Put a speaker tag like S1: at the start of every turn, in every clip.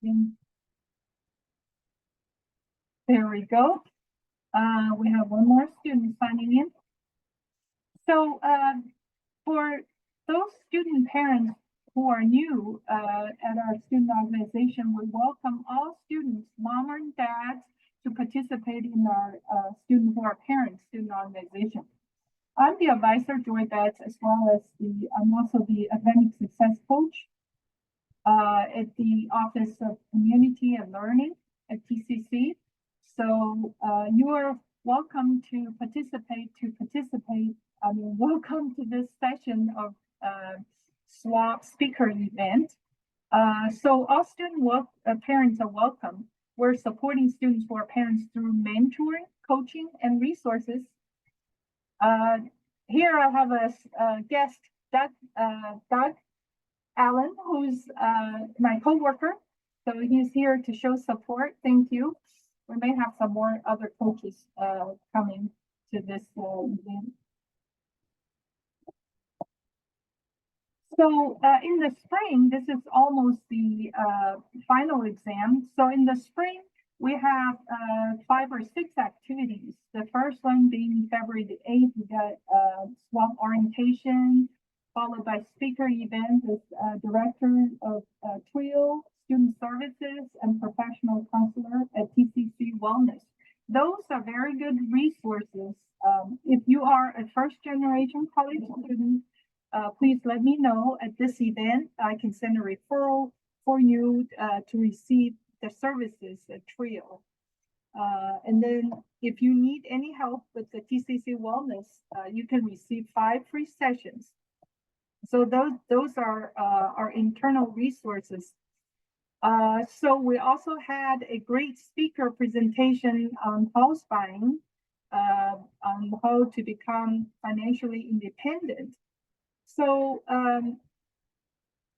S1: There we go. We have one more student signing in. So for those student parents who are new at our student organization, we welcome all students, mom and dad, to participate in our student who are parents student organization. I'm the advisor, Joy Betts, as well as I'm also the academic success coach at the Office of Community and Learning at TCC. So you are welcome to participate. Welcome to this session of SWAP speaker event. So all parents are welcome. We're supporting students who are parents through mentoring, coaching, and resources. Here I have a guest, Doug Allen, who's my co-worker. So he's here to show support. Thank you. We may have some more other coaches coming to this event. So in the spring, this is almost the final exam. So in the spring, we have 5 or 6 activities. The first one being February the 8th, we got SWAP orientation, followed by speaker event with director of TRIO, student services, and professional counselor at TCC Wellness. Those are very good resources. If you are a first-generation college student, please let me know at this event. I can send a referral for you to receive the services at TRIO. And then if you need any help with the TCC Wellness, you can receive 5 free sessions. So those are our internal resources. So we also had a great speaker presentation on house buying, on how to become financially independent. So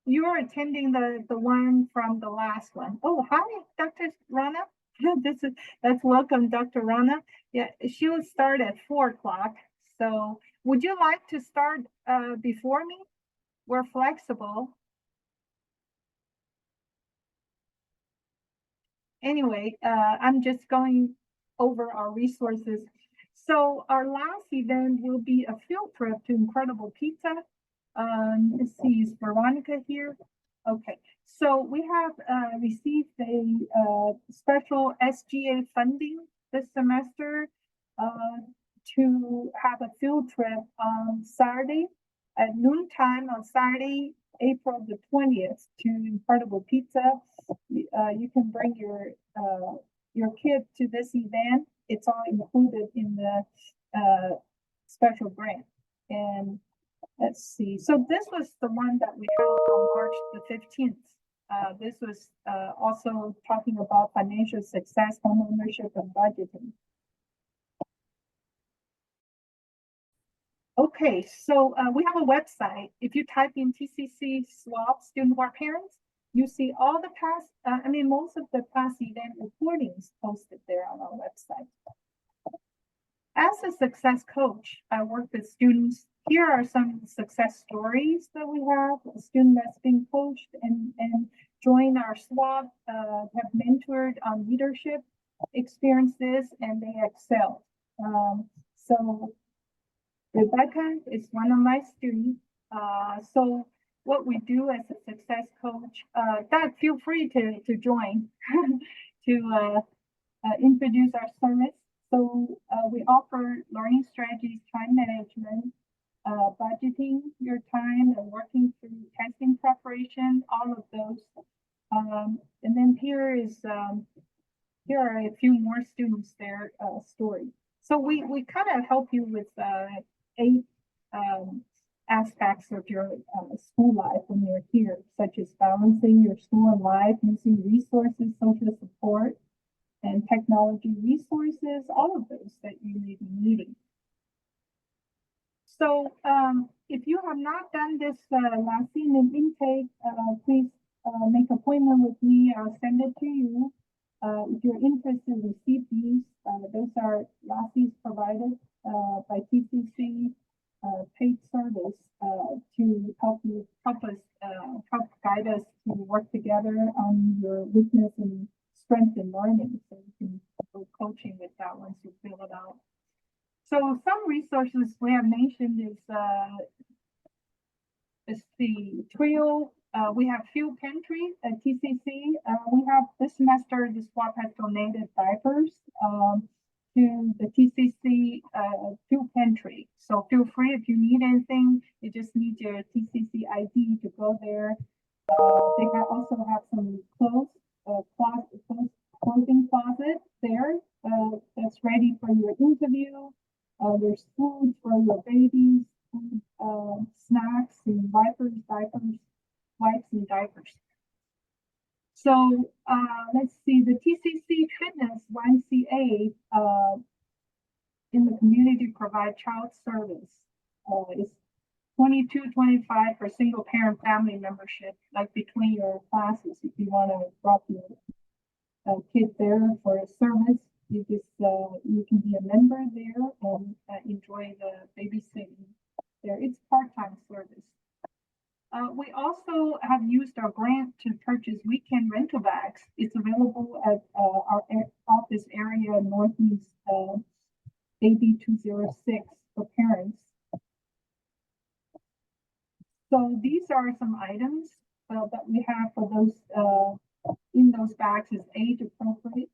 S1: you're attending the one from the last one. Oh, hi, Dr. Rana. That's welcome, Dr. Rana. Yeah, she will start at 4 o'clock. So would you like to start before me? We're flexible. Anyway, I'm just going over our resources. So our last event will be a field trip to Incredible Pizza. Let's see, is Veronica here? Okay, so we have received a special SGA funding this semester to have a field trip on Saturday at noontime on Saturday, April the 20th to Incredible Pizza. You can bring your kid to this event. It's all included in the special grant. And let's see. So this was the one that we held on March the 15th. This was also talking about financial success, home ownership, and budgeting. Okay, so we have a website. If you type in TCC SWAP student who are parents, you see all the past, most of the past event recordings posted there on our website. As a success coach, I work with students. Here are some success stories that we have. A student that's been coached and joined our SWAP, have mentored on leadership experiences, and they excel. So Rebecca is one of my students. So what we do as a success coach, Doug, feel free to join to introduce our service. So we offer learning strategies, time management, budgeting your time, and working through testing preparation, all of those. And then here are a few more students, their story. So we kind of help you with 8 aspects of your school life when you're here, such as balancing your school and life, using resources, social support, and technology resources, all of those that you may be needing. So if you have not done this last season intake, please make an appointment with me. I'll send it to you. If you're interested, receive these. Those are last provided by TCC. paid service to help guide us to work together on your weakness and strength in learning. So you can go coaching with that once you fill it out. So some resources we have mentioned is the trio. We have fuel pantry at TCC. We have this semester, the SWAP has donated diapers to the TCC fuel pantry. So feel free if you need anything, you just need your TCC ID to go there. They also have some clothing closet there that's ready for your interview. There's food for your babies, snacks and wipes and diapers. So let's see, the TCC Fitness YMCA in the community provide child service. It's $22.25 for single parent family membership, like between your classes. If you want to drop your kid there for a service, you can be a member there and enjoy the babysitting there. It's part-time service. We also have used our grant to purchase weekend rental bags. It's available at our office area, Northeast AB 206 for parents. So these are some items that we have for those in those bags is age appropriate.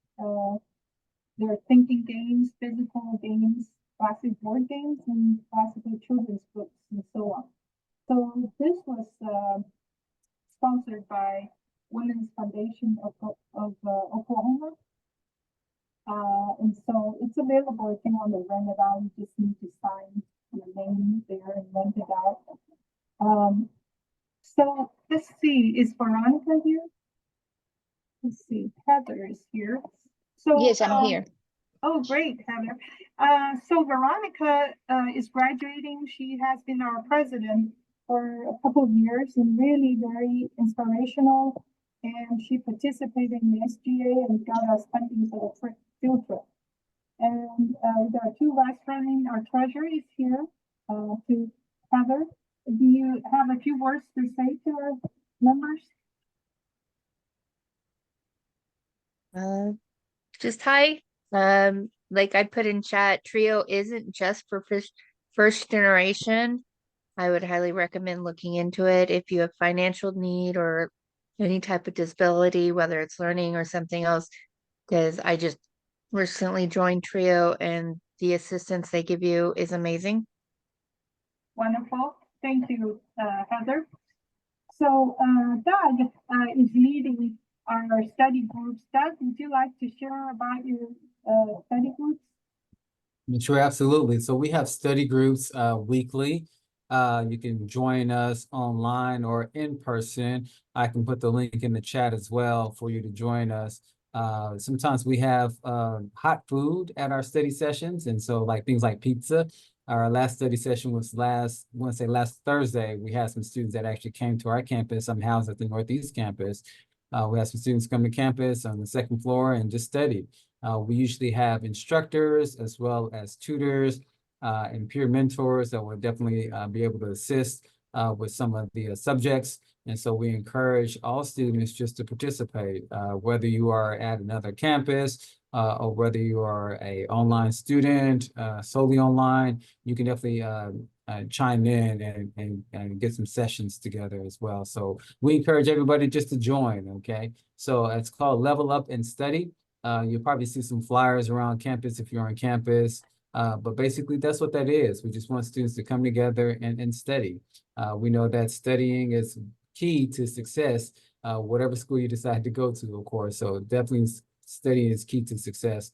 S1: There are thinking games, physical games, classic board games, and classical children's books, and so on. So this was sponsored by Women's Foundation of Oklahoma. And so it's available if you want to rent it out. You just need to sign your name there and rent it out. So let's see, is Veronica here? Let's see, Heather is here. So
S2: yes, I'm here.
S1: Oh, great, Heather. So Veronica is graduating. She has been our president for a couple of years and really very inspirational. And she participated in the SGA and got us funding for the field trip. And there are two last running. Our treasurer is here to Heather. Do you have a few words to say to our members?
S2: Just hi. Like I put in chat, Trio isn't just for first generation. I would highly recommend looking into it if you have financial need or any type of disability, whether it's learning or something else, because I just recently joined Trio and the assistance they give you is amazing.
S1: Wonderful. Thank you, Heather. So Doug is leading our study groups. Doug, would you like to share about your study groups?
S3: Sure, absolutely. So we have study groups weekly. You can join us online or in person. I can put the link in the chat as well for you to join us. Sometimes we have hot food at our study sessions, and so like things like pizza. Our last study session was last Thursday. We had some students that actually came to our campus. I'm housed at the Northeast campus. We had some students come to campus on the second floor and just study. We usually have instructors as well as tutors and peer mentors that will definitely be able to assist with some of the subjects. And so we encourage all students just to participate, whether you are at another campus or whether you are an online student, solely online, you can definitely chime in and get some sessions together as well. So we encourage everybody just to join, okay? So it's called Level Up and Study. You'll probably see some flyers around campus if you're on campus. But basically, that's what that is. We just want students to come together and study. We know that studying is key to success, whatever school you decide to go to, of course. So definitely studying is key to success.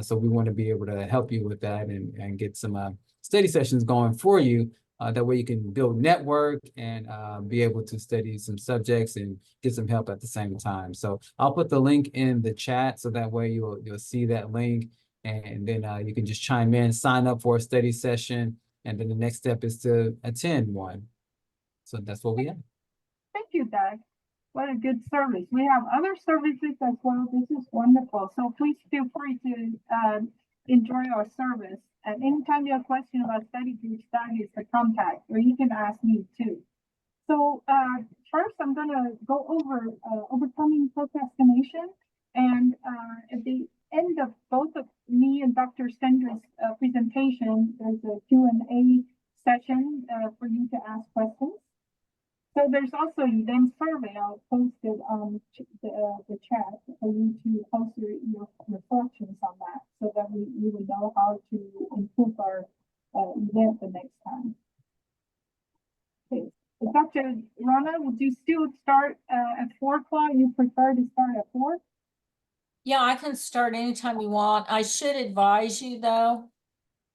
S3: So we want to be able to help you with that and get some study sessions going for you. That way you can build network and be able to study some subjects and get some help at the same time. So I'll put the link in the chat so that way you'll see that link, and then you can just chime in, sign up for a study session, and then the next step is to attend one. So that's what we have.
S1: Thank you, Doug. What a good service. We have other services as well. This is wonderful. So please feel free to enjoy our service. And anytime you have a question about study groups, that is the contact, or you can ask me too. So first, I'm going to go over overcoming procrastination. And at the end of both of me and Dr. Sendra's presentation, there's a Q&A session for you to ask questions. So there's also a then survey I'll post it on the chat for you to post your reflections on that so that we will know how to improve our event the next time. Okay. Dr. Rana, would you still start at 4 o'clock? You prefer to start at 4?
S4: Yeah, I can start anytime you want. I should advise you though,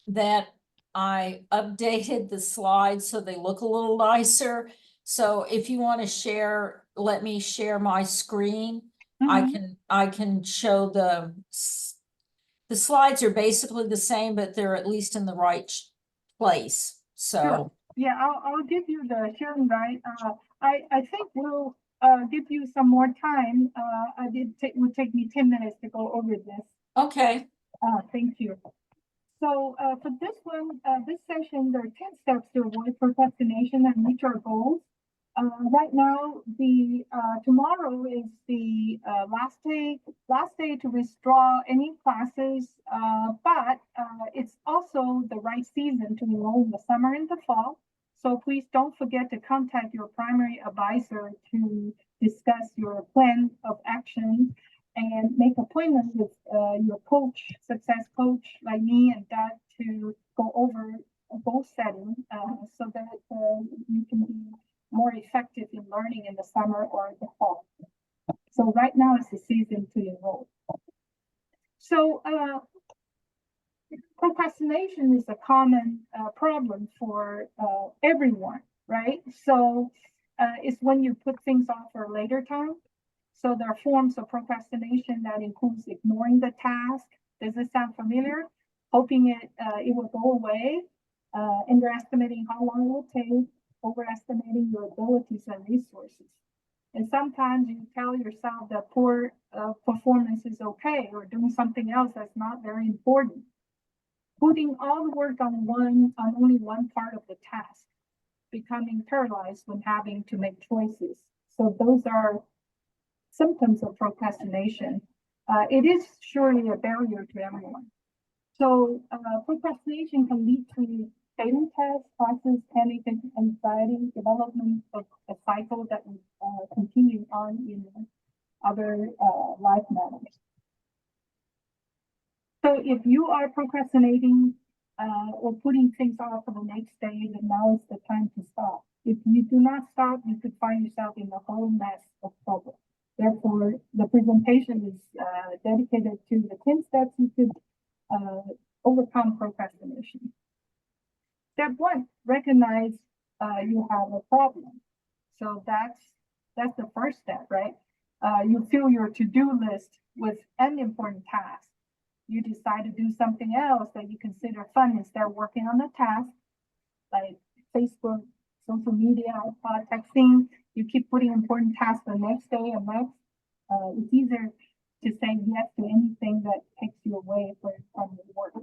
S4: that I updated the slides so they look a little nicer. So if you want to share, let me share my screen. I can show the slides are basically the same, but they're at least in the right place. So
S1: Sure. Yeah, I'll give you the sharing right. I think we'll give you some more time. It would take me 10 minutes to go over this.
S4: okay.
S1: Thank you. So for this one, this session, there are 10 steps to avoid procrastination and reach our goals. Right now, tomorrow is the last day to withdraw any classes, but it's also the right season to enroll in the summer and the fall. So please don't forget to contact your primary advisor to discuss your plan of action and make appointments with your coach, success coach like me and Doug to go over goal setting so that you can be more effective in learning in the summer or the fall. So right now is the season to enroll. So procrastination is a common problem for everyone, right? So it's when you put things off for a later time. So there are forms of procrastination that includes ignoring the task. Does this sound familiar? Hoping it will go away, underestimating how long it will take, overestimating your abilities and resources. And sometimes you tell yourself that poor performance is okay, or doing something else that's not very important. Putting all the work on only one part of the task, becoming paralyzed when having to make choices. So those are symptoms of procrastination. It is surely a barrier to everyone. So procrastination can lead to failing tests, causes panic and anxiety, development of a cycle that will continue on in other life matters. So if you are procrastinating or putting things off for the next day, then now is the time to stop. If you do not stop, you could find yourself in a whole mess of trouble. Therefore, the presentation is dedicated to the 10 steps you could overcome procrastination. Step 1, recognize you have a problem. So that's the first step, right? You fill your to-do list with unimportant tasks. You decide to do something else that you consider fun instead of working on the task, like Facebook, social media, texting. You keep putting important tasks the next day and next. It's easier to say yes to anything that takes you away from your work.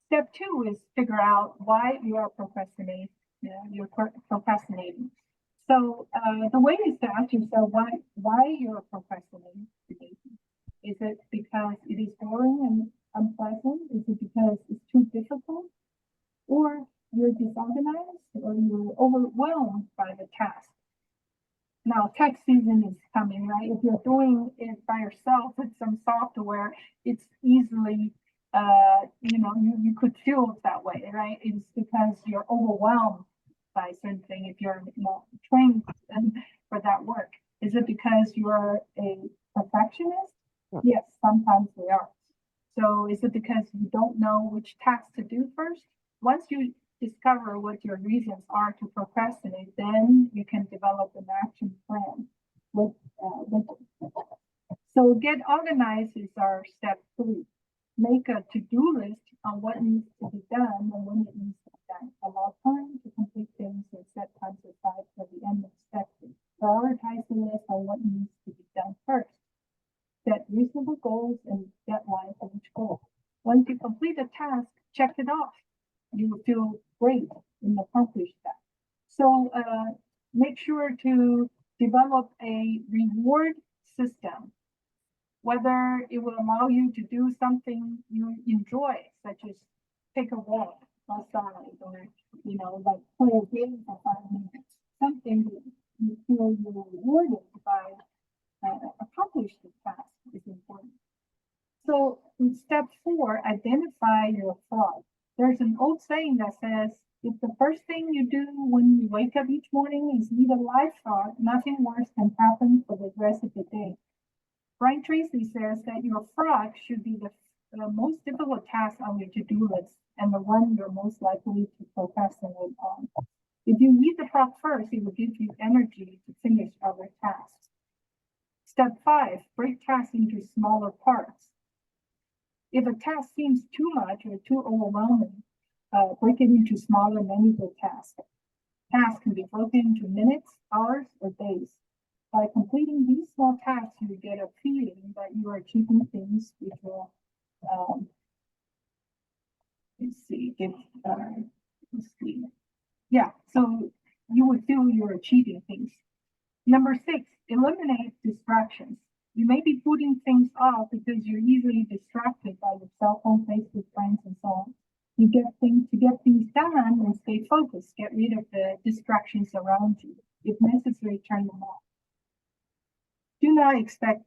S1: Step 2 is figure out why you are procrastinating. You're procrastinating. So the way is to ask yourself why you're procrastinating. Is it because it is boring and unpleasant? Is it because it's too difficult? Or you're disorganized or you're overwhelmed by the task? Now, tax season is coming, right? If you're doing it by yourself with some software, it's easily, you could feel it that way, right? It's because you're overwhelmed by certain thing if you're trained for that work. Is it because you're a perfectionist? Yes, sometimes we are. So is it because you don't know which task to do first? Once you discover what your reasons are to procrastinate, then you can develop an action plan. So get organized is our step 3. Make a to-do list on what needs to be done and when it needs to be done. Allow time to complete things and set times aside for the end of step 3. Prioritize the list on what needs to be done first. Set reasonable goals and deadlines for each goal. it off. You will feel great and accomplished that. So make sure to develop a reward system, whether it will allow you to do something you enjoy, such as take a walk outside or, like play a game for 5 minutes, something that you feel you're rewarded by accomplish the task is important. So in step 4, identify your fraud. There's an old saying that says, if the first thing you do when you wake up each morning is eat a live frog, nothing worse can happen for the rest of the day. Brian Tracy says that your frog should be the most difficult task on your to-do list and the one you're most likely to procrastinate on. If you eat the frog first, it will give you energy to finish other tasks. Step 5, break tasks into smaller parts. If a task seems too much or too overwhelming, break it into smaller, manageable tasks. Tasks can be broken into minutes, hours, or days. By completing these small tasks, you get a feeling that you are achieving things which will, Yeah, so you would feel you're achieving things. Number 6, eliminate distractions. You may be putting things off because you're easily distracted by your cell phone, Facebook, friends, and so on. To get things done and stay focused. Get rid of the distractions around you. If necessary, turn them off. Do not expect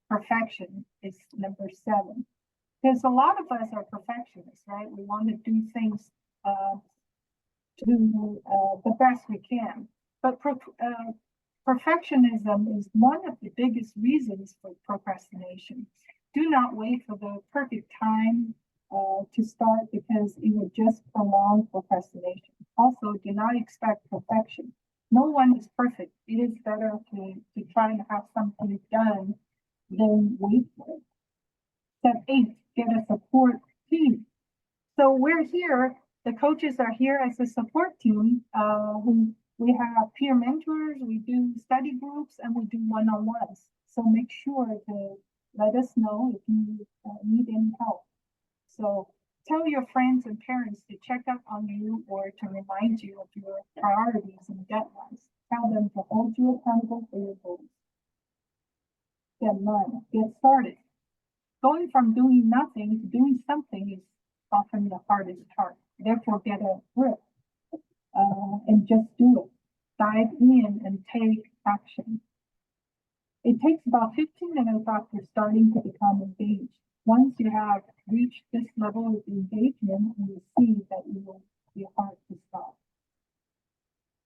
S1: perfection is number 7. Because a lot of us are perfectionists, right? We want to do things to the best we can. But perfectionism is one of the biggest reasons for procrastination. Do not wait for the perfect time to start because it will just prolong procrastination. Also, do not expect perfection. No one is perfect. It is better to try and have something done than wait for it. Step 8, get a support team. So we're here, the coaches are here as a support team. We have peer mentors, we do study groups, and we do one-on-ones. So make sure to let us know if you need any help. So tell your friends and parents to check up on you or to remind you of your priorities and deadlines. Tell them to hold you accountable for your goals. Step 9, get started. Going from doing nothing to doing something is often the hardest part. Therefore, get a grip and just do it. Dive in and take action. It takes about 15 minutes after starting to become engaged. Once you have reached this level of engagement, you will see that it will be hard to stop.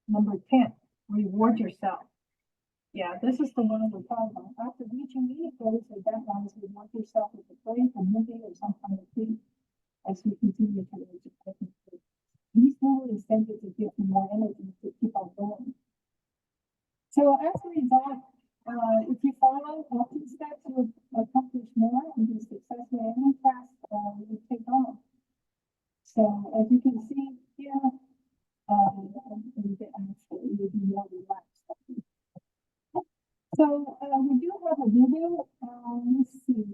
S1: Number 10, reward yourself. Yeah, this is the one we're talking about. After reaching any goals or deadlines, reward yourself with a break, a movie, or some kind of thing as you continue to reach your. These little incentives will give you more energy to keep on going. So as a result, if you follow all these steps, you'll accomplish more and be successful in any task you take on. So as you can see here, actually you'll be more relaxed. So we do have a video. Let's see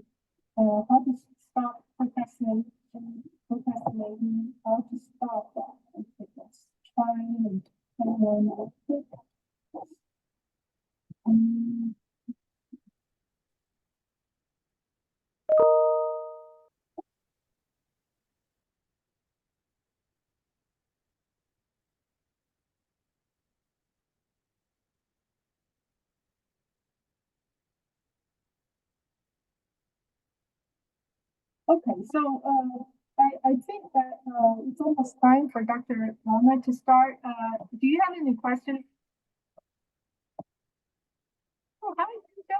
S1: how to stop procrastinating, how to stop that. Okay, let's try and play one real quick. Okay, so I think that it's almost time for Dr. Lana to start. Do you have any questions? Oh, hi, Tisha.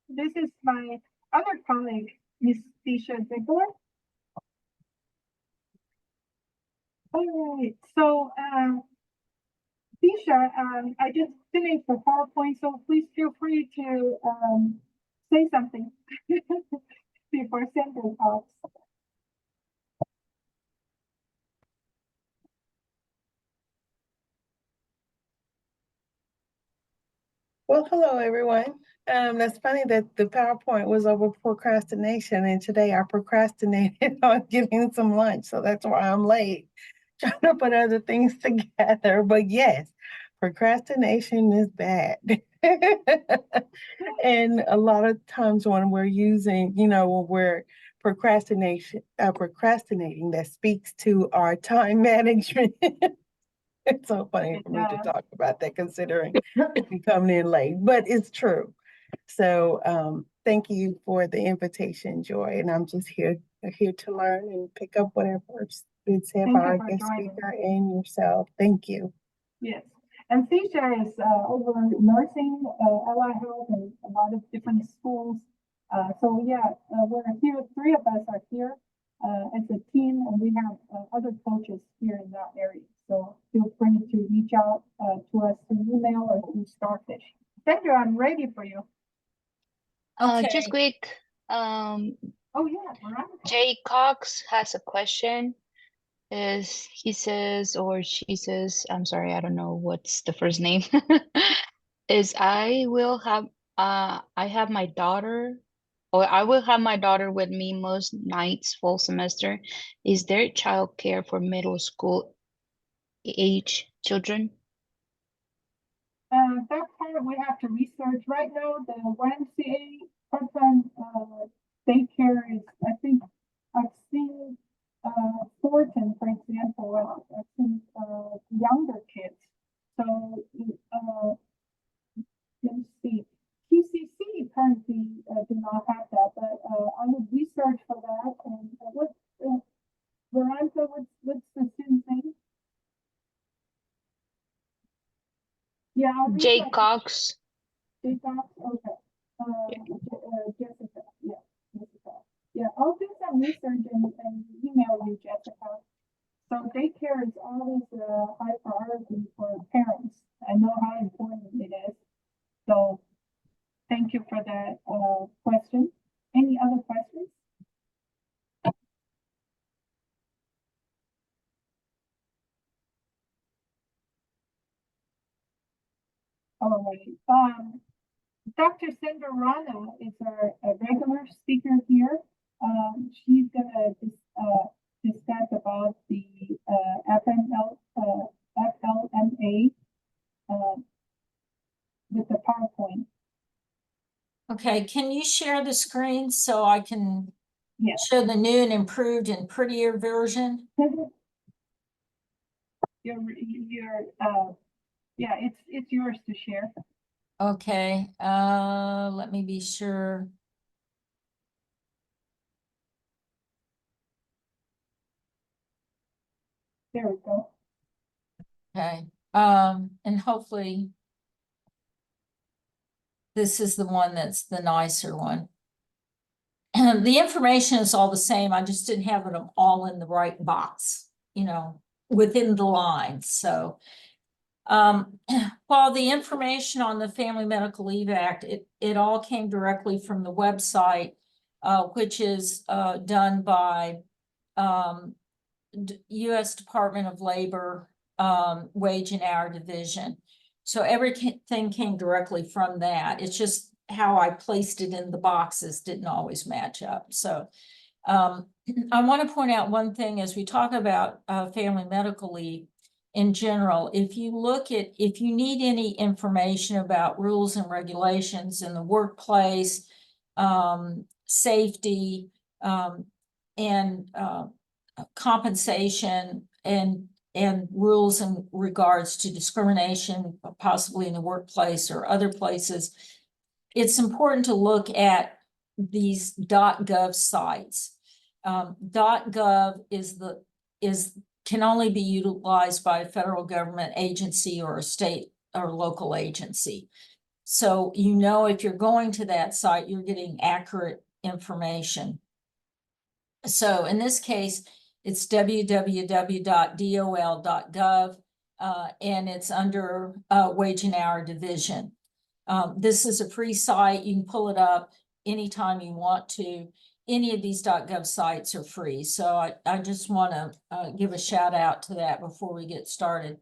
S1: This is my other colleague, Miss Tisha Ziegler. All right, so Tisha, I just finished the PowerPoint, so please feel free to say something before Sandra talks.
S5: Well, hello, everyone. That's funny that the PowerPoint was over procrastination, and today I procrastinated on getting some lunch, so that's why I'm late, trying to put other things together. But yes, procrastination is bad. And a lot of times when we're using, when we're procrastinating, that speaks to our time management. It's so funny for me to talk about that, considering me coming in late, but it's true. So thank you for the invitation, Joy, and I'm just here to learn and pick up whatever's been said
S1: Thank
S5: by
S1: you
S5: our
S1: for
S5: guest
S1: joining.
S5: speaker and yourself. Thank you.
S1: Yes, and CJ is over nursing, Ally Health, and a lot of different schools. So yeah, we're here. Three of us are here as a team, and we have other coaches here in that area. So feel free to reach out to us through email or through Starfish. Sandra, I'm ready for you.
S6: Just
S4: Okay.
S6: quick,
S1: Oh yeah, Veronica.
S6: Jay Cox has a question. He says, or she says, I'm sorry, I don't know what's the first name. I have my daughter, or I will have my daughter with me most nights fall semester. Is there childcare for middle school age children?
S1: That part we have to research. Right now, the YMCA part-time daycare is, I think, I've seen Thornton, for example, I've seen younger kids. So let me see. TCC currently do not have that, but I would research for that. And Veronica, what's the student's name? Yeah, I'll reach
S6: Jay
S1: out to
S6: Cox.
S1: Jessica, okay. Jessica, yeah, Jessica. Yeah, I'll do some research and email you, Jessica. So daycare is always a high priority for parents. I know how important it is. So thank you for that question. Any other questions? All right. Dr. Sandra Rana is a regular speaker here. She's gonna discuss about the FLMA with the PowerPoint.
S4: Okay, can you share the screen so I can
S1: Yes.
S4: show the new and improved and prettier version?
S1: Yeah, it's yours to share.
S4: Okay, let me be sure.
S1: There we go.
S4: Okay, and hopefully this is the one that's the nicer one. And the information is all the same. I just didn't have it all in the right box, within the lines. So while the information on the Family Medical Leave Act, it all came directly from the website, which is done by U.S. Department of Labor Wage and Hour Division. So everything came directly from that. It's just how I placed it in the boxes didn't always match up. So I want to point out one thing as we talk about family medical leave in general. If you need any information about rules and regulations in the workplace, safety, and compensation and rules in regards to discrimination, possibly in the workplace or other places, it's important to look at these .gov sites. .gov can only be utilized by a federal government agency or a state or local agency. So if you're going to that site, you're getting accurate information. So in this case, it's www.dol.gov, and it's under Wage and Hour Division. This is a free site. You can pull it up anytime you want to. Any of these .gov sites are free. So I just want to give a shout out to that before we get started.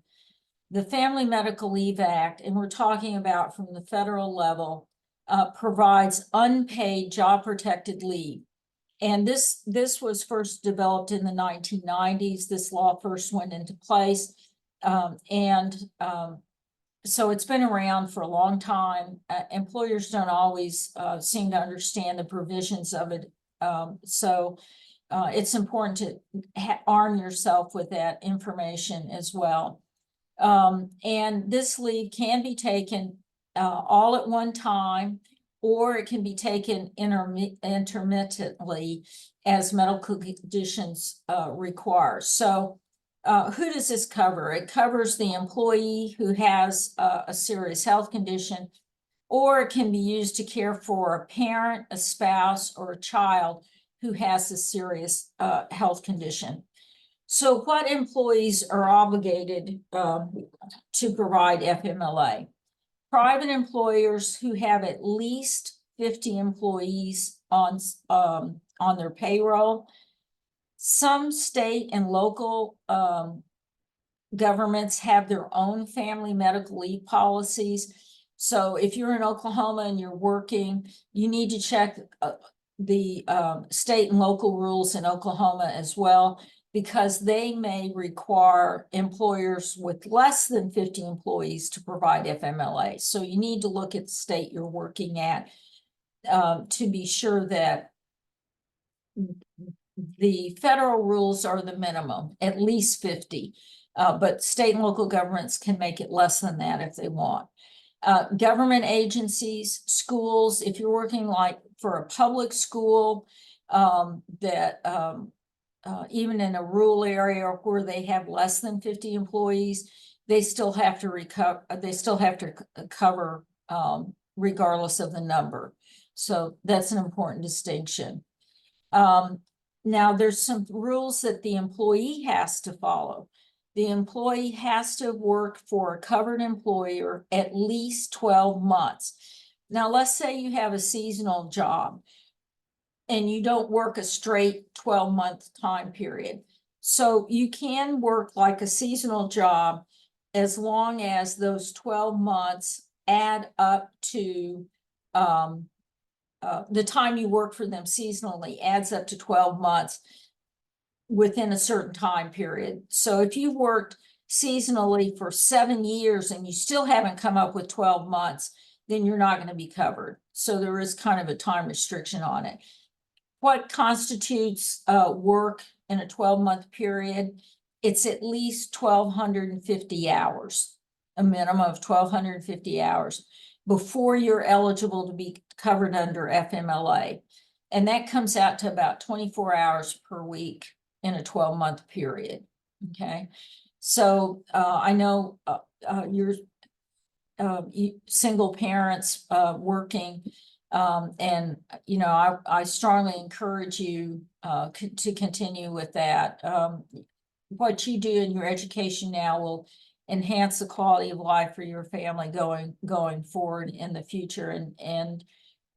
S4: The Family Medical Leave Act, and we're talking about from the federal level, provides unpaid job protected leave. And this was first developed in the 1990s. This law first went into place. So it's been around for a long time. Employers don't always seem to understand the provisions of it. It's important to arm yourself with that information as well. And this leave can be taken all at one time, or it can be taken intermittently as medical conditions require. So who does this cover? It covers the employee who has a serious health condition, or it can be used to care for a parent, a spouse, or a child who has a serious health condition. So what employees are obligated to provide FMLA? Private employers who have at least 50 employees on their payroll. Some state and local governments have their own family medical leave policies. So if you're in Oklahoma and you're working, you need to check the state and local rules in Oklahoma as well, because they may require employers with less than 50 employees to provide FMLA. So you need to look at the state you're working at to be sure that the federal rules are the minimum, at least 50. But state and local governments can make it less than that if they want. Government agencies, schools, if you're working like for a public school even in a rural area where they have less than 50 employees, they still have to recover, cover regardless of the number. So that's an important distinction. Now there's some rules that the employee has to follow. The employee has to work for a covered employer at least 12 months. Now, let's say you have a seasonal job and you don't work a straight 12-month time period. So you can work like a seasonal job as long as those 12 months add up to the time you work for them seasonally adds up to 12 months within a certain time period. So if you worked seasonally for 7 years and you still haven't come up with 12 months, then you're not going to be covered. So there is kind of a time restriction on it. What constitutes work in a 12-month period? It's at least 1,250 hours, a minimum of 1,250 hours before you're eligible to be covered under FMLA. And that comes out to about 24 hours per week in a 12-month period. Okay. So I know you're single parents working, and you know, I strongly encourage you to continue with that. What you do in your education now will enhance the quality of life for your family going forward in the future, and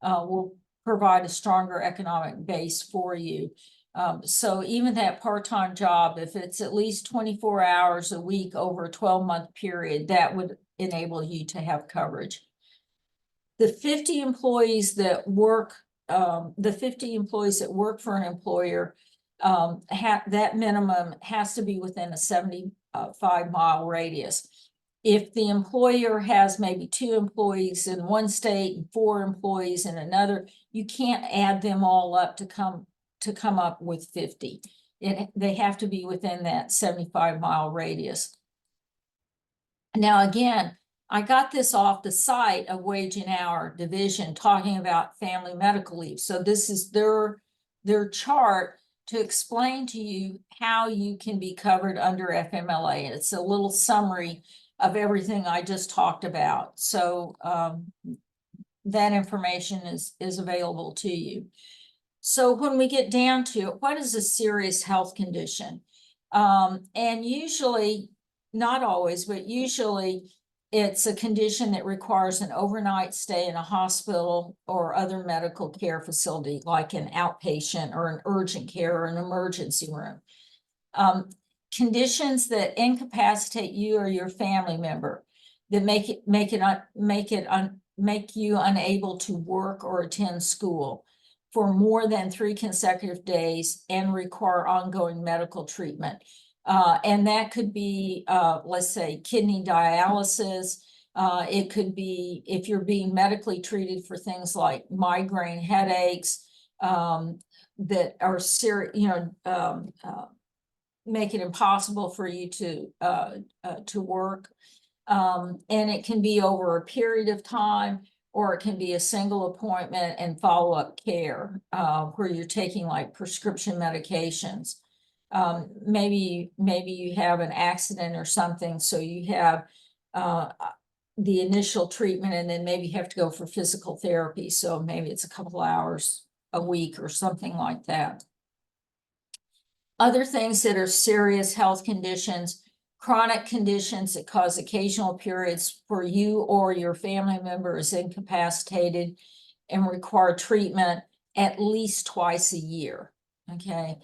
S4: will provide a stronger economic base for you. So even that part-time job, if it's at least 24 hours a week over a 12-month period, that would enable you to have coverage. The 50 employees that work, for an employer, that minimum has to be within a 75-mile radius. If the employer has maybe 2 employees in one state and 4 employees in another, you can't add them all up to come up with 50. They have to be within that 75-mile radius. Now, again, I got this off the site of Wage and Hour Division talking about family medical leave. So this is their chart to explain to you how you can be covered under FMLA. And it's a little summary of everything I just talked about. So that information is available to you. So when we get down to it, what is a serious health condition? And usually, not always, but usually it's a condition that requires an overnight stay in a hospital or other medical care facility, like an outpatient or an urgent care or an emergency room. Conditions that incapacitate you or your family member, that make it make you unable to work or attend school for more than 3 consecutive days and require ongoing medical treatment. And that could be, let's say, kidney dialysis. It could be if you're being medically treated for things like migraine headaches, that are serious, make it impossible for you to work. And it can be over a period of time, or it can be a single appointment and follow-up care, where you're taking like prescription medications. Maybe you have an accident or something, so you have the initial treatment, and then maybe you have to go for physical therapy. So maybe it's a couple hours a week or something like that. Other things that are serious health conditions, chronic conditions that cause occasional periods for you or your family member is incapacitated and require treatment at least twice a year. Okay.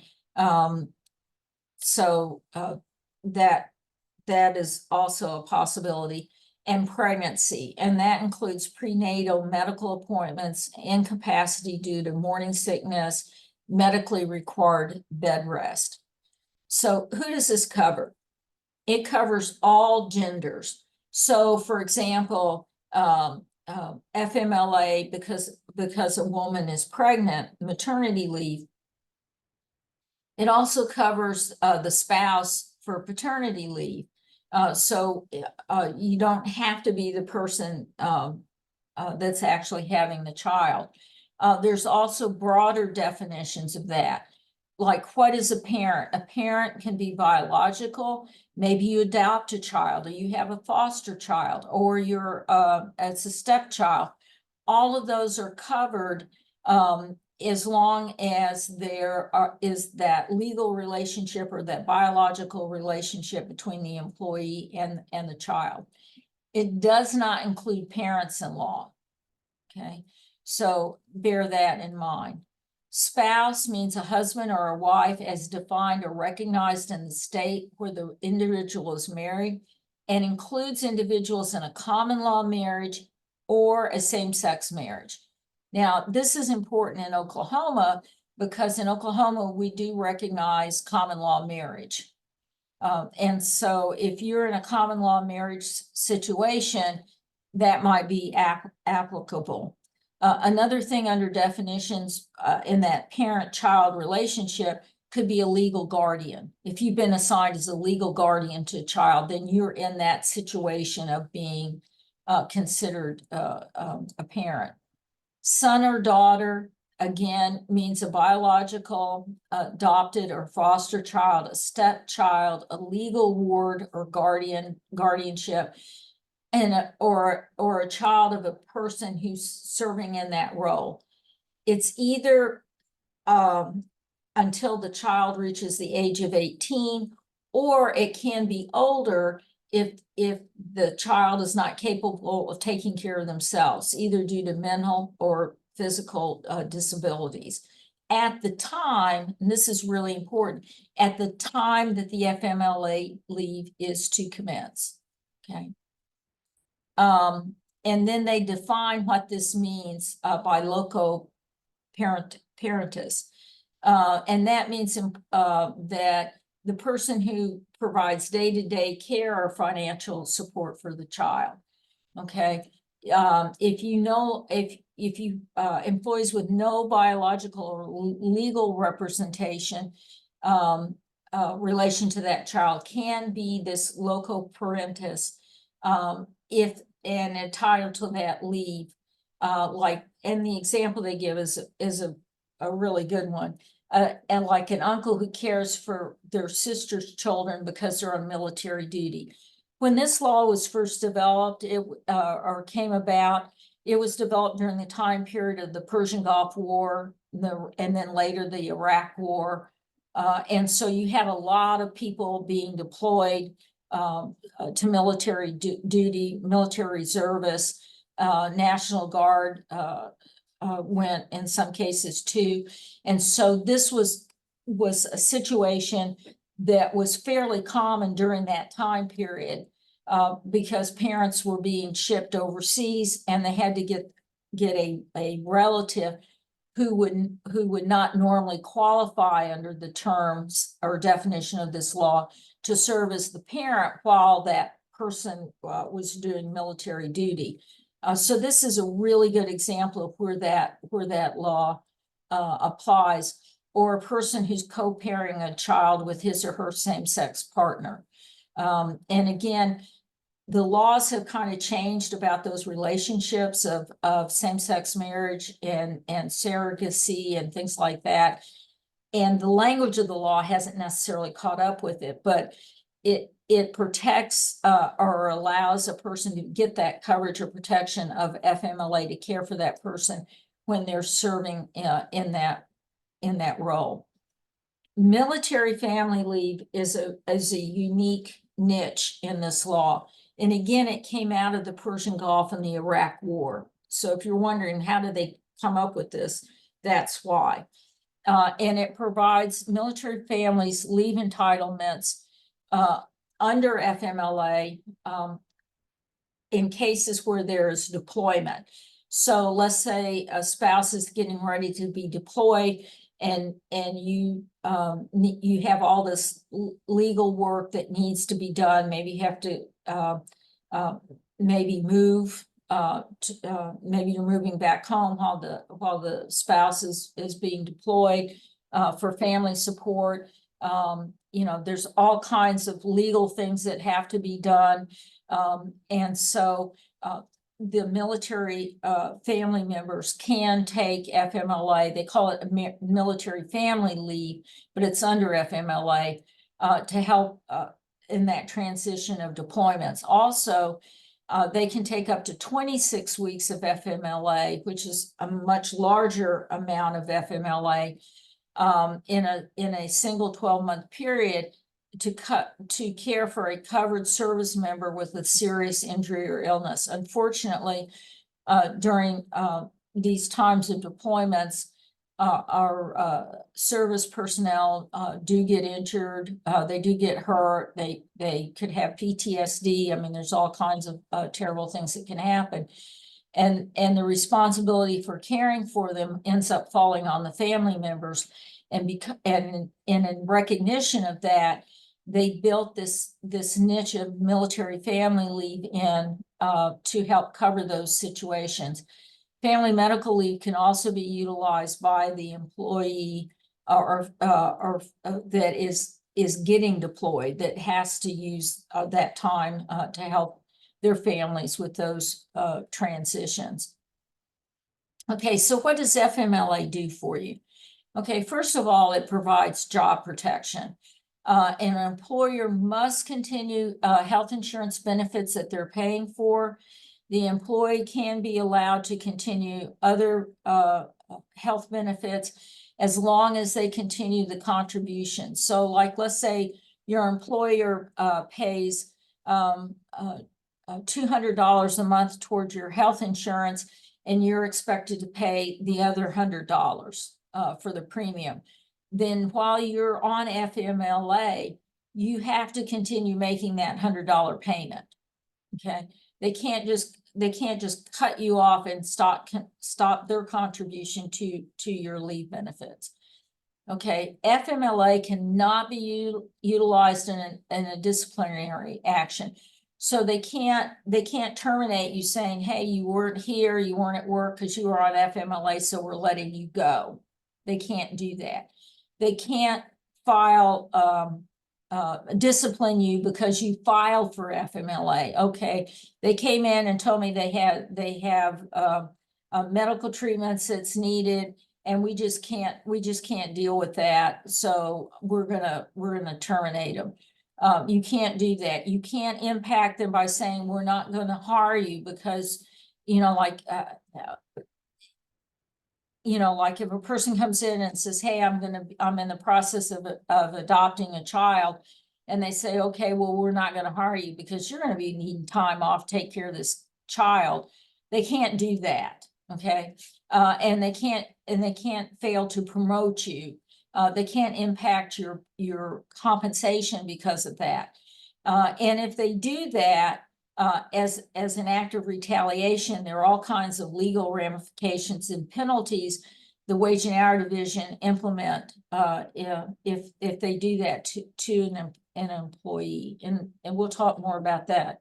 S4: So that is also a possibility. And pregnancy, and that includes prenatal medical appointments, incapacity due to morning sickness, medically required bed rest. So who does this cover? It covers all genders. So for example, FMLA, because a woman is pregnant, maternity leave. It also covers the spouse for paternity leave. So you don't have to be the person that's actually having the child. There's also broader definitions of that. Like, what is a parent? A parent can be biological. Maybe you adopt a child, or you have a foster child, or you're as a stepchild. All of those are covered as long as there is that legal relationship or that biological relationship between the employee and the child. It does not include parents-in-law. Okay, so bear that in mind. Spouse means a husband or a wife as defined or recognized in the state where the individual is married, and includes individuals in a common law marriage or a same-sex marriage. Now, this is important in Oklahoma because in Oklahoma, we do recognize common law marriage. And so if you're in a common law marriage situation, that might be applicable. Another thing under definitions in that parent-child relationship could be a legal guardian. If you've been assigned as a legal guardian to a child, then you're in that situation of being considered a parent. Son or daughter, again, means a biological, adopted or foster child, a stepchild, a legal ward or guardianship, and or a child of a person who's serving in that role. It's either until the child reaches the age of 18, or it can be older if the child is not capable of taking care of themselves, either due to mental or physical disabilities. At the time, and this is really important, at the time that the FMLA leave is to commence. Okay. And then they define what this means by loco parentis. And that means that the person who provides day-to-day care or financial support for the child. Okay. If you employees with no biological or legal representation relation to that child can be this loco parentis if and entitled to that leave. Like, and the example they give is a really good one. And like an uncle who cares for their sister's children because they're on military duty. When this law was first developed, or came about, it was developed during the time period of the Persian Gulf War, and then later the Iraq War. And so you had a lot of people being deployed to military duty, military reservists, National Guard went in some cases too. And so this was a situation that was fairly common during that time period. because parents were being shipped overseas and they had to get a relative who would not normally qualify under the terms or definition of this law to serve as the parent while that person was doing military duty. So this is a really good example of where that law applies, or a person who's co-parenting a child with his or her same-sex partner. And again, the laws have kind of changed about those relationships of same-sex marriage and surrogacy and things like that. And the language of the law hasn't necessarily caught up with it, but it protects or allows a person to get that coverage or protection of FMLA to care for that person when they're serving in that role. Military family leave is a unique niche in this law. And again, it came out of the Persian Gulf and the Iraq War. So if you're wondering, how did they come up with this? That's why. And it provides military families leave entitlements under FMLA in cases where there's deployment. So let's say a spouse is getting ready to be deployed, and you have all this legal work that needs to be done. Maybe you have to maybe move. Maybe you're moving back home while the spouse is being deployed for family support. There's all kinds of legal things that have to be done. And so the military family members can take FMLA. They call it a military family leave, but it's under FMLA to help in that transition of deployments. Also, they can take up to 26 weeks of FMLA, which is a much larger amount of FMLA in a single 12-month period to care for a covered service member with a serious injury or illness. Unfortunately, during these times of deployments, our service personnel do get injured. They do get hurt. They could have PTSD. I mean, there's all kinds of terrible things that can happen. And the responsibility for caring for them ends up falling on the family members. And in recognition of that, they built this niche of military family leave in to help cover those situations. Family medical leave can also be utilized by the employee or that is getting deployed, that has to use that time to help their families with those transitions. Okay, so what does FMLA do for you? Okay, first of all, it provides job protection. An employer must continue health insurance benefits that they're paying for. The employee can be allowed to continue other health benefits as long as they continue the contribution. So like, let's say your employer pays $200 a month towards your health insurance, and you're expected to pay the other $100 for the premium. Then while you're on FMLA, you have to continue making that $100 payment. Okay, they can't just cut you off and stop their contribution to your leave benefits. Okay, FMLA cannot be utilized in a disciplinary action. So they can't terminate you saying, hey, you weren't here, you weren't at work because you were on FMLA, so we're letting you go. They can't do that. They can't file discipline you because you filed for FMLA. Okay, they came in and told me they have medical treatments that's needed, and we just can't deal with that. So we're gonna terminate them. You can't do that. You can't impact them by saying we're not going to hire you because, like if a person comes in and says, hey, I'm in the process of adopting a child, and they say, okay, well, we're not going to hire you because you're going to be needing time off to take care of this child. They can't do that. Okay. And they can't fail to promote you. They can't impact your compensation because of that. And if they do that, as an act of retaliation, there are all kinds of legal ramifications and penalties the Wage and Hour Division implement, if they do that to an employee. And we'll talk more about that,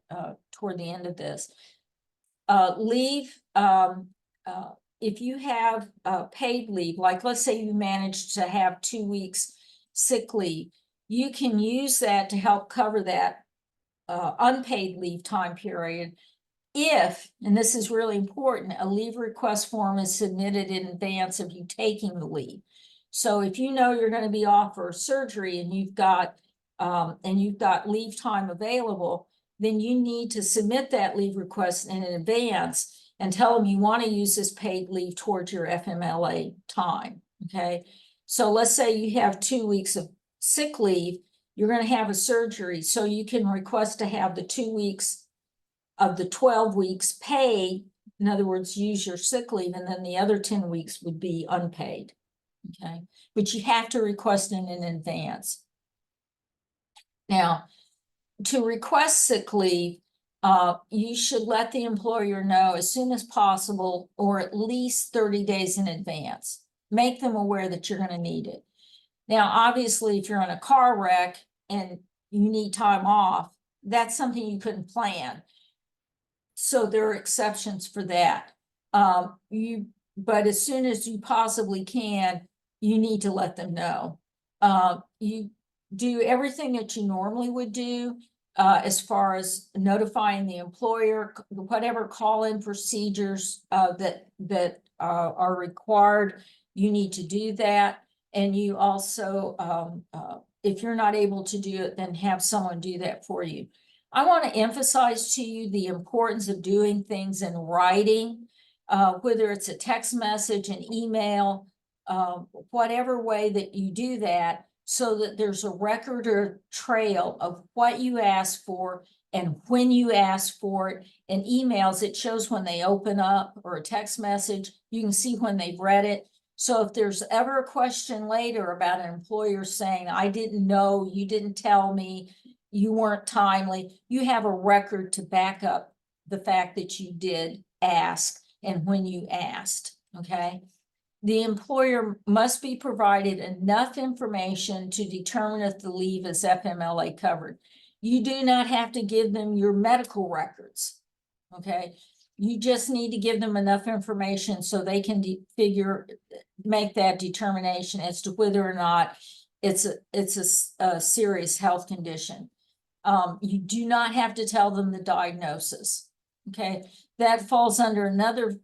S4: toward the end of this. Leave, if you have paid leave, like let's say you managed to have 2 weeks sick leave, you can use that to help cover that unpaid leave time period. If, and this is really important, a leave request form is submitted in advance of you taking the leave. So if you know you're going to be off for surgery and you've got leave time available, then you need to submit that leave request in advance and tell them you want to use this paid leave towards your FMLA time. Okay. So let's say you have 2 weeks of sick leave, you're going to have a surgery. So you can request to have the 2 weeks of the 12 weeks paid. In other words, use your sick leave, and then the other 10 weeks would be unpaid. Okay. But you have to request it in advance. Now, to request sick leave, you should let the employer know as soon as possible, or at least 30 days in advance. Make them aware that you're going to need it. Now, obviously, if you're in a car wreck and you need time off, that's something you couldn't plan. So there are exceptions for that. But as soon as you possibly can, you need to let them know. You do everything that you normally would do, as far as notifying the employer, whatever call-in procedures that are required, you need to do that. And you also, if you're not able to do it, then have someone do that for you. I want to emphasize to you the importance of doing things in writing, whether it's a text message, an email, whatever way that you do that, so that there's a record or trail of what you asked for and when you asked for it. And emails, it shows when they open up, or a text message, you can see when they've read it. So if there's ever a question later about an employer saying, I didn't know, you didn't tell me, you weren't timely, you have a record to back up the fact that you did ask and when you asked. Okay. The employer must be provided enough information to determine if the leave is FMLA covered. You do not have to give them your medical records. Okay. You just need to give them enough information so they can make that determination as to whether or not it's a serious health condition. You do not have to tell them the diagnosis. Okay, that falls under another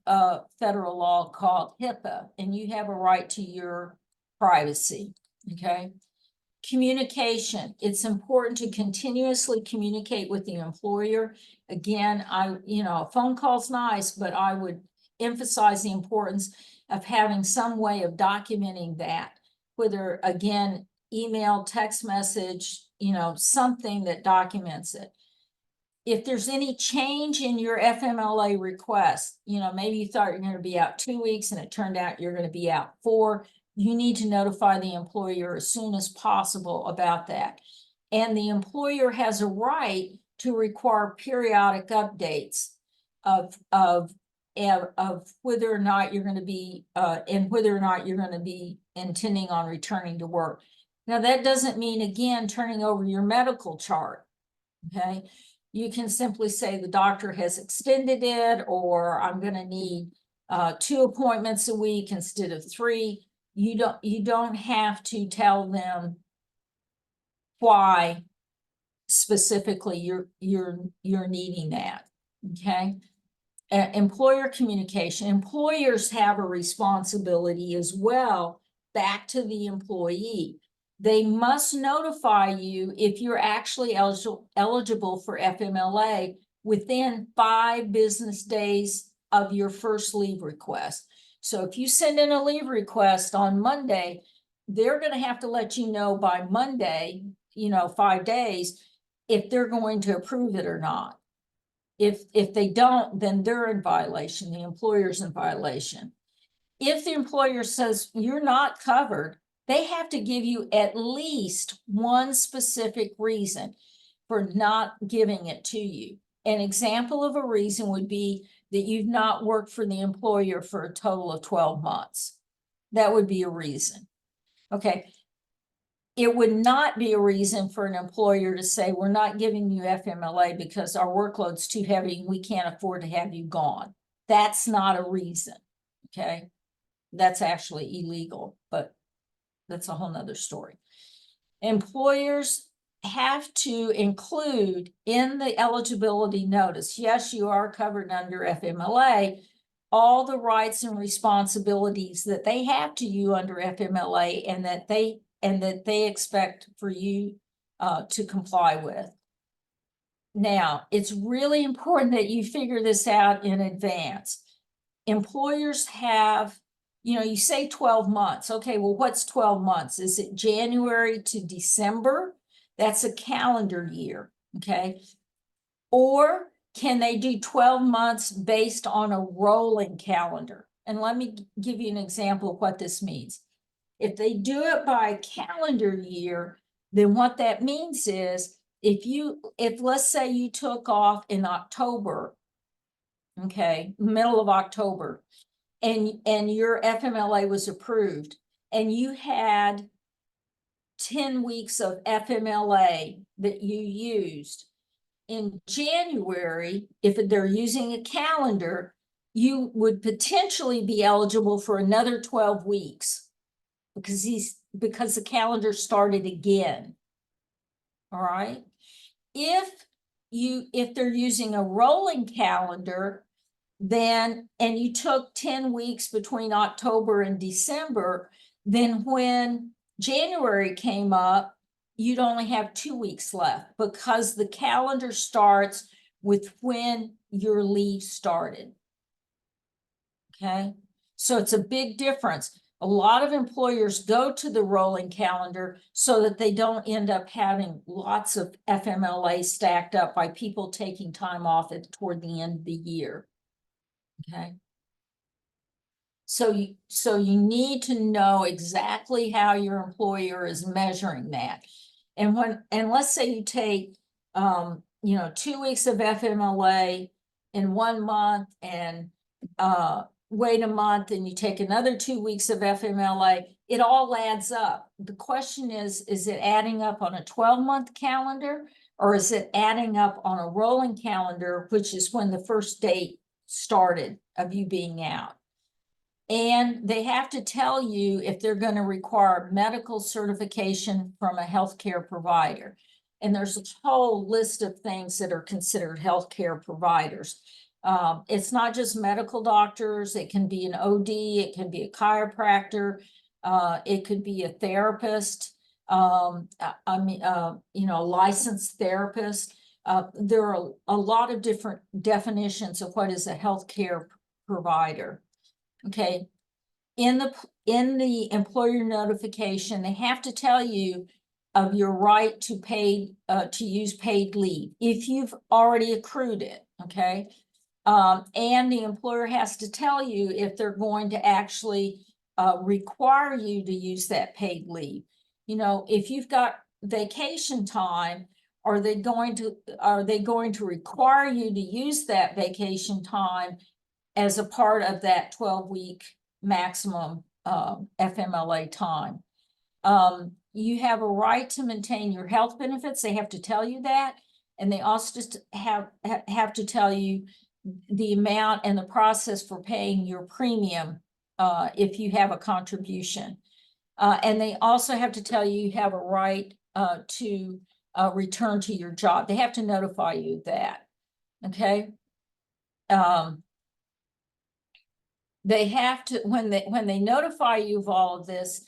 S4: federal law called HIPAA, and you have a right to your privacy. Okay. Communication. It's important to continuously communicate with the employer. Again, a phone call's nice, but I would emphasize the importance of having some way of documenting that, whether, again, email, text message, something that documents it. If there's any change in your FMLA request, maybe you thought you're going to be out 2 weeks and it turned out you're going to be out 4, you need to notify the employer as soon as possible about that. And the employer has a right to require periodic updates of whether or not you're going to be, and whether or not you're going to be intending on returning to work. Now, that doesn't mean, again, turning over your medical chart. Okay. You can simply say the doctor has extended it, or I'm going to need 2 appointments a week instead of 3. You don't have to tell them why specifically you're needing that. Okay. Employer communication. Employers have a responsibility as well back to the employee. They must notify you if you're actually eligible for FMLA within 5 business days of your first leave request. So if you send in a leave request on Monday, they're going to have to let you know by Monday, 5 days, if they're going to approve it or not. If they don't, then they're in violation. The employer's in violation. If the employer says you're not covered, they have to give you at least one specific reason. for not giving it to you. An example of a reason would be that you've not worked for the employer for a total of 12 months. That would be a reason. Okay. It would not be a reason for an employer to say, we're not giving you FMLA because our workload's too heavy and we can't afford to have you gone. That's not a reason, okay? That's actually illegal, but that's a whole nother story. Employers have to include in the eligibility notice, yes, you are covered under FMLA, all the rights and responsibilities that they have to you under FMLA and that they expect for you to comply with. Now, it's really important that you figure this out in advance. Employers have, you say 12 months. Okay, well, what's 12 months? Is it January to December? That's a calendar year, okay? Or can they do 12 months based on a rolling calendar? And let me give you an example of what this means. If they do it by calendar year, then what that means is if let's say you took off in October, okay, middle of October, and your FMLA was approved, and you had 10 weeks of FMLA that you used in January, if they're using a calendar, you would potentially be eligible for another 12 weeks because the calendar started again. All right. If they're using a rolling calendar, then, and you took 10 weeks between October and December, then when January came up, you'd only have 2 weeks left because the calendar starts with when your leave started. Okay, so it's a big difference. A lot of employers go to the rolling calendar so that they don't end up having lots of FMLA stacked up by people taking time off toward the end of the year. Okay. So you need to know exactly how your employer is measuring that. And let's say you take 2 weeks of FMLA in 1 month and wait a month and you take another 2 weeks of FMLA, it all adds up. The question is it adding up on a 12-month calendar or is it adding up on a rolling calendar, which is when the first date started of you being out? And they have to tell you if they're going to require medical certification from a healthcare provider. And there's a whole list of things that are considered healthcare providers. It's not just medical doctors. It can be an OD. It can be a chiropractor. It could be a therapist. A licensed therapist. There are a lot of different definitions of what is a healthcare provider. Okay, in the employer notification, they have to tell you of your right to use paid leave if you've already accrued it. Okay, and the employer has to tell you if they're going to actually require you to use that paid leave. If you've got vacation time, are they going to require you to use that vacation time as a part of that 12-week maximum FMLA time? You have a right to maintain your health benefits. They have to tell you that. And they also just have to tell you the amount and the process for paying your premium if you have a contribution. And they also have to tell you have a right to return to your job. They have to notify you of that. Okay. They have to, when they notify you of all of this,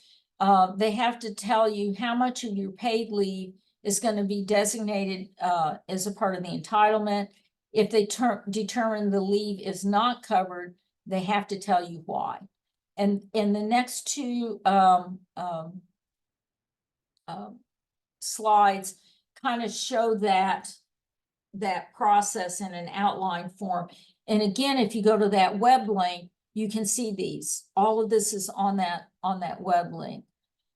S4: they have to tell you how much of your paid leave is going to be designated as a part of the entitlement. If they determine the leave is not covered, they have to tell you why. And in the next two slides kind of show that process in an outline form. And again, if you go to that web link, you can see these. All of this is on that web link.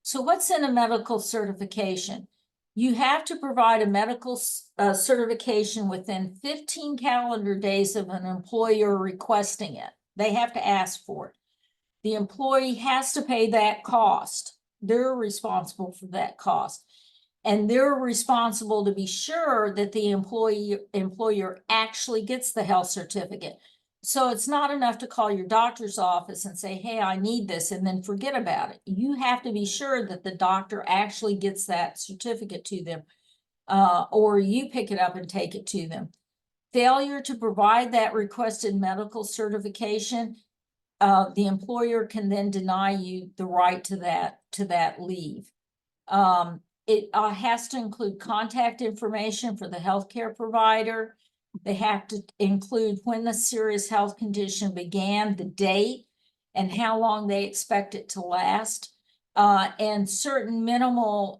S4: So what's in a medical certification? You have to provide a medical certification within 15 calendar days of an employer requesting it. They have to ask for it. The employee has to pay that cost. They're responsible for that cost. And they're responsible to be sure that the employer actually gets the health certificate. So it's not enough to call your doctor's office and say, hey, I need this, and then forget about it. You have to be sure that the doctor actually gets that certificate to them, or you pick it up and take it to them. Failure to provide that requested medical certification, the employer can then deny you the right to that leave. It has to include contact information for the healthcare provider. They have to include when the serious health condition began, the date, and how long they expect it to last. And certain minimal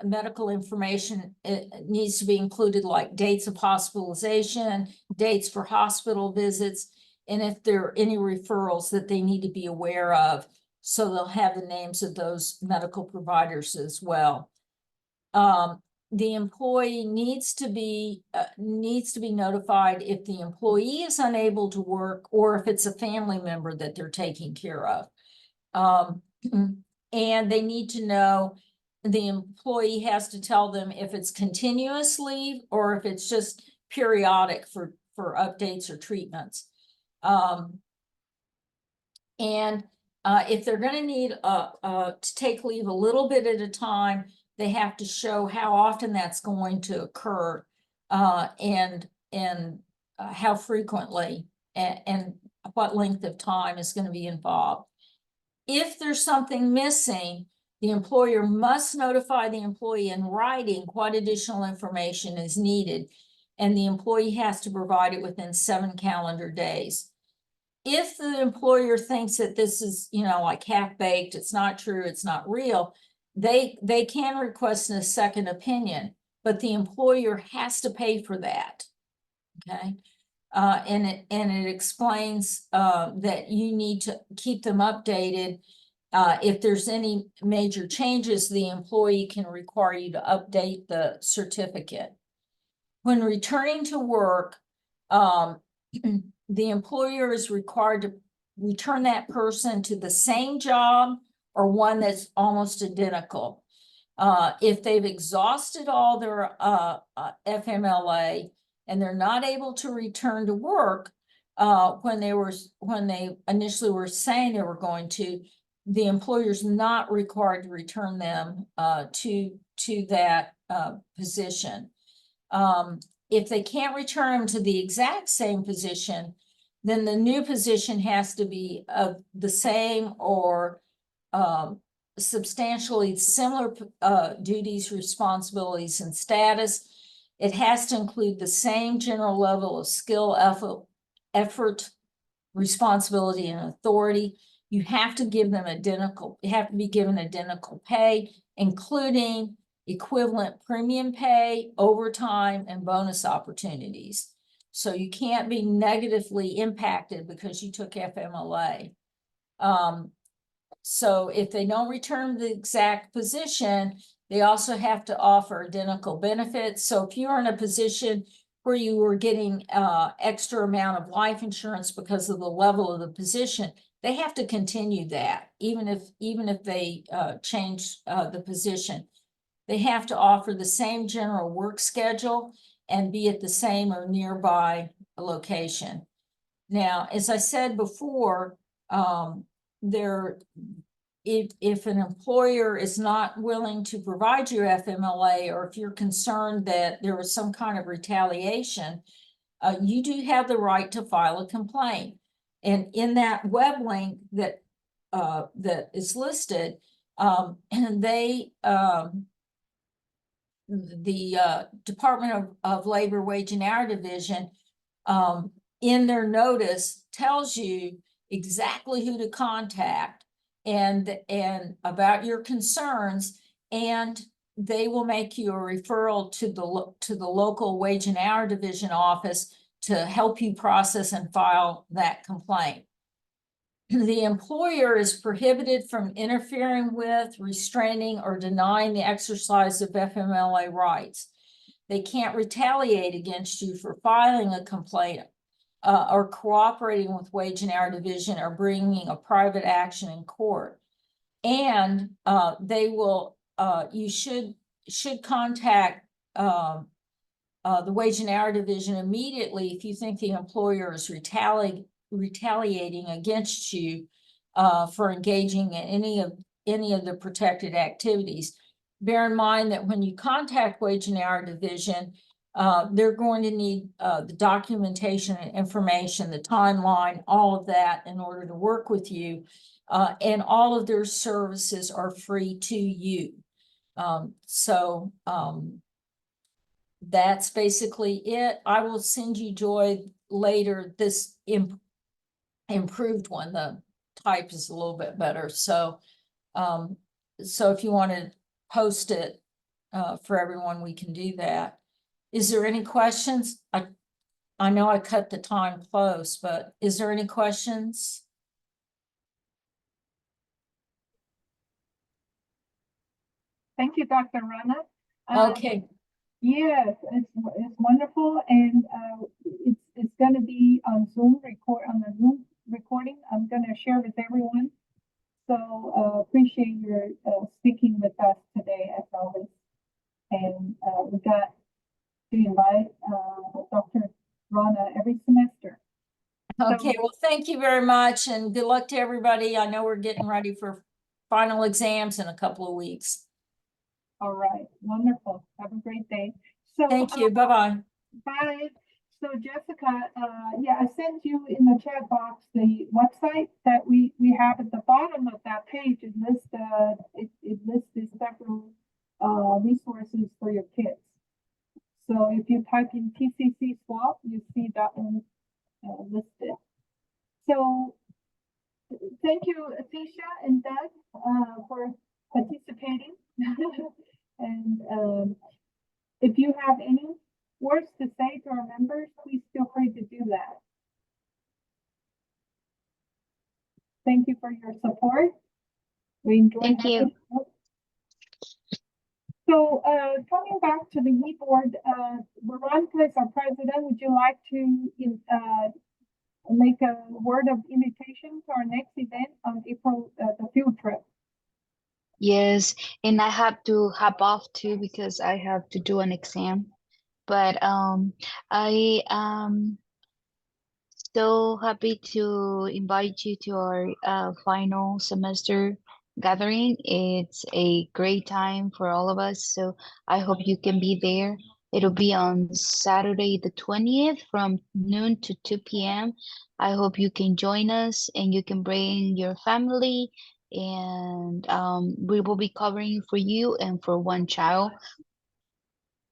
S4: medical information needs to be included, like dates of hospitalization, dates for hospital visits, and if there are any referrals that they need to be aware of. So they'll have the names of those medical providers as well. The employee needs to be notified if the employee is unable to work or if it's a family member that they're taking care of. And they need to know, the employee has to tell them if it's continuous leave or if it's just periodic for updates or treatments. If they're going to need to take leave a little bit at a time, they have to show how often that's going to occur, and how frequently, and what length of time is going to be involved. If there's something missing, the employer must notify the employee in writing what additional information is needed, and the employee has to provide it within 7 calendar days. If the employer thinks that this is, like half-baked, it's not true, it's not real, they can request a second opinion, but the employer has to pay for that. Okay. And it explains that you need to keep them updated. If there's any major changes, the employee can require you to update the certificate. When returning to work, the employer is required to return that person to the same job or one that's almost identical. If they've exhausted all their FMLA and they're not able to return to work when they initially were saying they were going to, the employer's not required to return them to that position. If they can't return them to the exact same position, then the new position has to be of the same or substantially similar duties, responsibilities, and status. It has to include the same general level of skill, effort, responsibility, and authority. You have to give them you have to be given identical pay, including equivalent premium pay, overtime, and bonus opportunities. So you can't be negatively impacted because you took FMLA. So if they don't return the exact position, they also have to offer identical benefits. So if you're in a position where you were getting extra amount of life insurance because of the level of the position, they have to continue that, even if they change the position. They have to offer the same general work schedule and be at the same or nearby location. Now, as I said before, if an employer is not willing to provide you FMLA, or if you're concerned that there was some kind of retaliation, you do have the right to file a complaint. And in that web link that is listed, the Department of Labor, Wage and Hour Division, in their notice tells you exactly who to contact and about your concerns, and they will make you a referral to the local Wage and Hour Division office to help you process and file that complaint. the employer is prohibited from interfering with, restraining, or denying the exercise of FMLA rights. They can't retaliate against you for filing a complaint or cooperating with Wage and Hour Division or bringing a private action in court. And they will, you should contact the Wage and Hour Division immediately if you think the employer is retaliating against you for engaging in any of the protected activities. Bear in mind that when you contact Wage and Hour Division, they're going to need the documentation and information, the timeline, all of that in order to work with you. And all of their services are free to you. That's basically it. I will send you, Joy, later this improved one. The type is a little bit better. So if you want to post it for everyone, we can do that. Is there any questions? I know I cut the time close, but is there any questions?
S1: Thank you, Dr. Rana.
S4: Okay,
S1: Yes, it's wonderful, and it's going to be on Zoom recording. I'm going to share with everyone. So appreciate your speaking with us today, as always. And we got to invite Dr. Rana every semester.
S4: okay. Well, thank you very much, and good luck to everybody. I know we're getting ready for final exams in a couple of weeks.
S1: All right, wonderful. Have a great day. So
S4: Thank you. Bye-bye.
S1: bye. So Jessica, yeah, I sent you in the chat box the website that we have at the bottom of that page. It lists the several resources for your kids. So if you type in TCC swap, you see that one listed. So thank you, Atisha and Doug, for participating. And if you have any words to say to our members, please feel free to do that. Thank you for your support. We enjoy
S6: Thank you.
S1: having you. So coming back to the e-board, Veronica is our president. Would you like to make a word of invitation to our next event on April, the field trip?
S6: Yes, and I have to hop off too because I have to do an exam. But I am so happy to invite you to our final semester gathering. It's a great time for all of us, so I hope you can be there. It'll be on Saturday the 20th from noon to 2 p.m. I hope you can join us and you can bring your family, and we will be covering for you and for one child.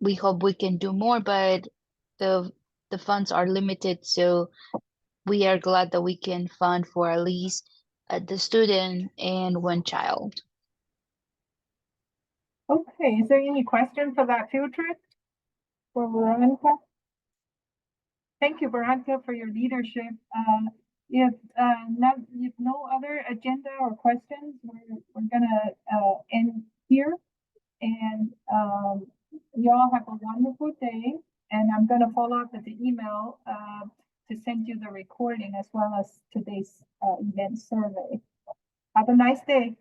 S6: We hope we can do more, but the funds are limited, so we are glad that we can fund for at least the student and one child.
S1: Okay, is there any question for that field trip for Veronica? Thank you, Veronica, for your leadership. If no other agenda or questions, we're gonna end here. And you all have a wonderful day. And I'm gonna follow up with the email to send you the recording as well as today's event survey. Have a nice day.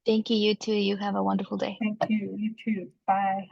S6: Thank you, you too. You have a wonderful day.
S1: Thank you. You too. Bye.